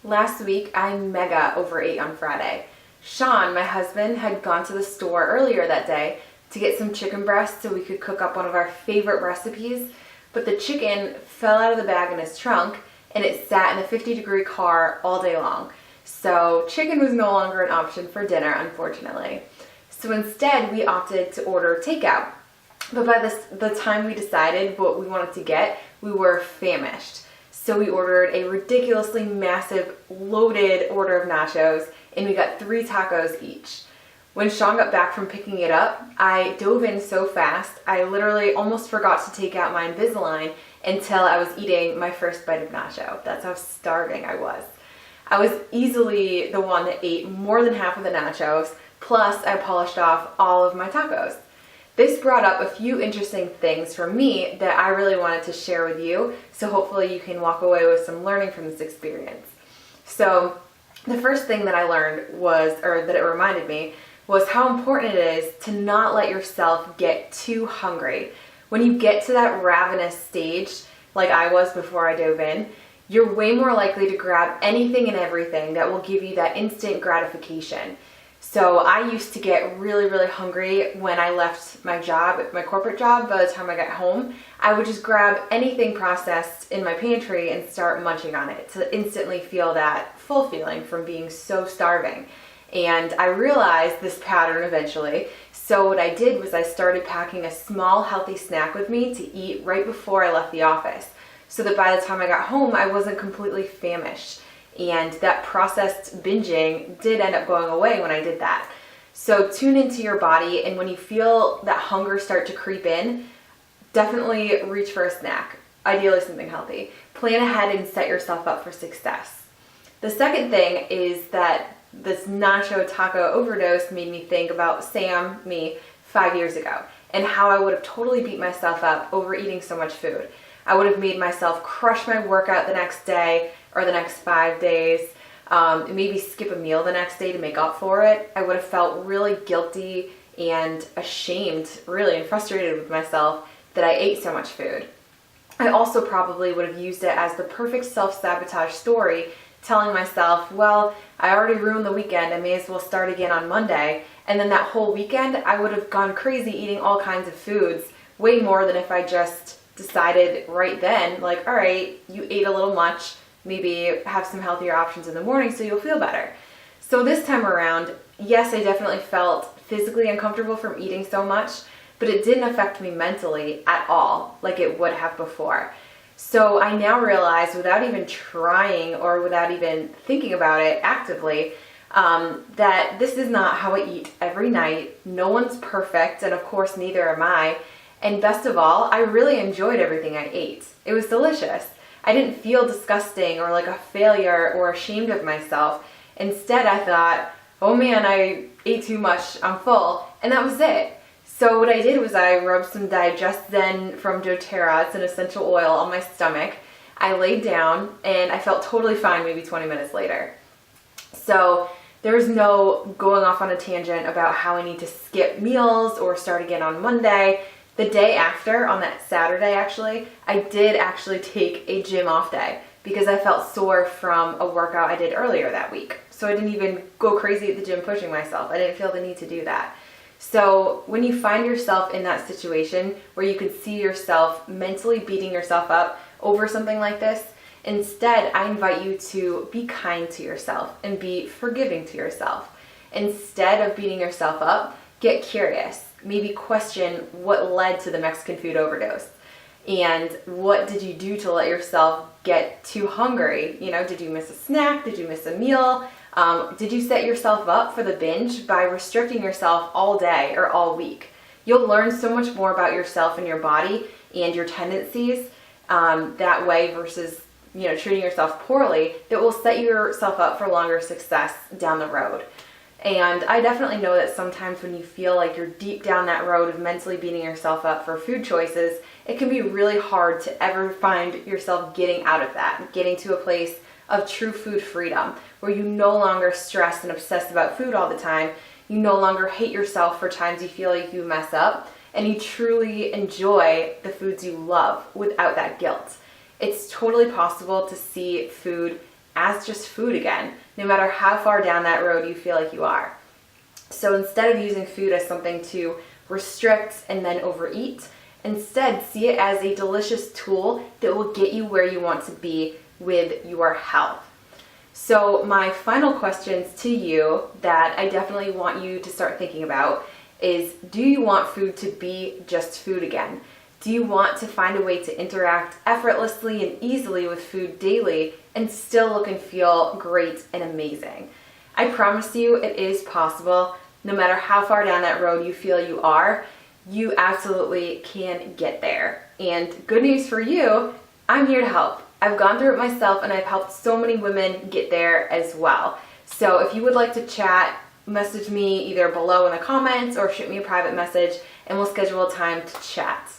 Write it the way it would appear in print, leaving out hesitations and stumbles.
Last week, I mega overate on Friday. Sean, my husband, had gone to the store earlier that day to get some chicken breast so we could cook up one of our favorite recipes, but the chicken fell out of the bag in his trunk and it sat in the 50-degree car all day long. So chicken was no longer an option for dinner, unfortunately. So instead, we opted to order takeout. But by the time we decided what we wanted to get, we were famished. So we ordered a ridiculously massive, loaded order of nachos, and we got 3 tacos each. When Sean got back from picking it up, I dove in so fast, I literally almost forgot to take out my Invisalign until I was eating my first bite of nacho. That's how starving I was. I was easily the one that ate more than half of the nachos, plus I polished off all of my tacos. This brought up a few interesting things for me that I really wanted to share with you, so hopefully you can walk away with some learning from this experience. So the first thing that I learned that it reminded me, was how important it is to not let yourself get too hungry. When you get to that ravenous stage, like I was before I dove in, you're way more likely to grab anything and everything that will give you that instant gratification. So I used to get really, really hungry when I left my job, my corporate job. By the time I got home, I would just grab anything processed in my pantry and start munching on it to instantly feel that full feeling from being so starving. And I realized this pattern eventually. So what I did was I started packing a small healthy snack with me to eat right before I left the office, so that by the time I got home, I wasn't completely famished. And that processed binging did end up going away when I did that. So tune into your body, and when you feel that hunger start to creep in, definitely reach for a snack, ideally something healthy. Plan ahead and set yourself up for success. The second thing is that this nacho taco overdose made me think about me 5 years ago, and how I would have totally beat myself up over eating so much food. I would have made myself crush my workout the next day or the next 5 days, maybe skip a meal the next day to make up for it. I would have felt really guilty and ashamed, really, and frustrated with myself that I ate so much food. I also probably would have used it as the perfect self-sabotage story, telling myself, well, I already ruined the weekend, I may as well start again on Monday. And then that whole weekend, I would have gone crazy eating all kinds of foods, way more than if I just decided right then, like, all right, you ate a little much, maybe have some healthier options in the morning so you'll feel better. So this time around, yes, I definitely felt physically uncomfortable from eating so much, but it didn't affect me mentally at all like it would have before. So I now realize, without even trying or without even thinking about it actively, that this is not how I eat every night. No one's perfect, and of course neither am I. And best of all, I really enjoyed everything I ate. It was delicious. I didn't feel disgusting or like a failure or ashamed of myself. Instead, I thought, oh man, I ate too much, I'm full, and that was it. So what I did was I rubbed some Digest Zen from doTERRA, it's an essential oil, on my stomach. I laid down and I felt totally fine maybe 20 minutes later. So there was no going off on a tangent about how I need to skip meals or start again on Monday. The day after, on that Saturday actually, I did actually take a gym off day because I felt sore from a workout I did earlier that week. So I didn't even go crazy at the gym pushing myself. I didn't feel the need to do that. So when you find yourself in that situation where you could see yourself mentally beating yourself up over something like this, instead I invite you to be kind to yourself and be forgiving to yourself. Instead of beating yourself up, get curious. Maybe question what led to the Mexican food overdose. And what did you do to let yourself get too hungry? You know, did you miss a snack? Did you miss a meal? Did you set yourself up for the binge by restricting yourself all day or all week? You'll learn so much more about yourself and your body and your tendencies that way versus, treating yourself poorly, that will set yourself up for longer success down the road. And I definitely know that sometimes when you feel like you're deep down that road of mentally beating yourself up for food choices, it can be really hard to ever find yourself getting out of that, getting to a place of true food freedom, where you no longer stress and obsess about food all the time, you no longer hate yourself for times you feel like you mess up, and you truly enjoy the foods you love without that guilt. It's totally possible to see food as just food again, no matter how far down that road you feel like you are. So instead of using food as something to restrict and then overeat, instead see it as a delicious tool that will get you where you want to be with your health. So my final questions to you that I definitely want you to start thinking about is, do you want food to be just food again? Do you want to find a way to interact effortlessly and easily with food daily and still look and feel great and amazing? I promise you it is possible. No matter how far down that road you feel you are, you absolutely can get there. And good news for you, I'm here to help. I've gone through it myself and I've helped so many women get there as well. So if you would like to chat, message me either below in the comments or shoot me a private message and we'll schedule a time to chat.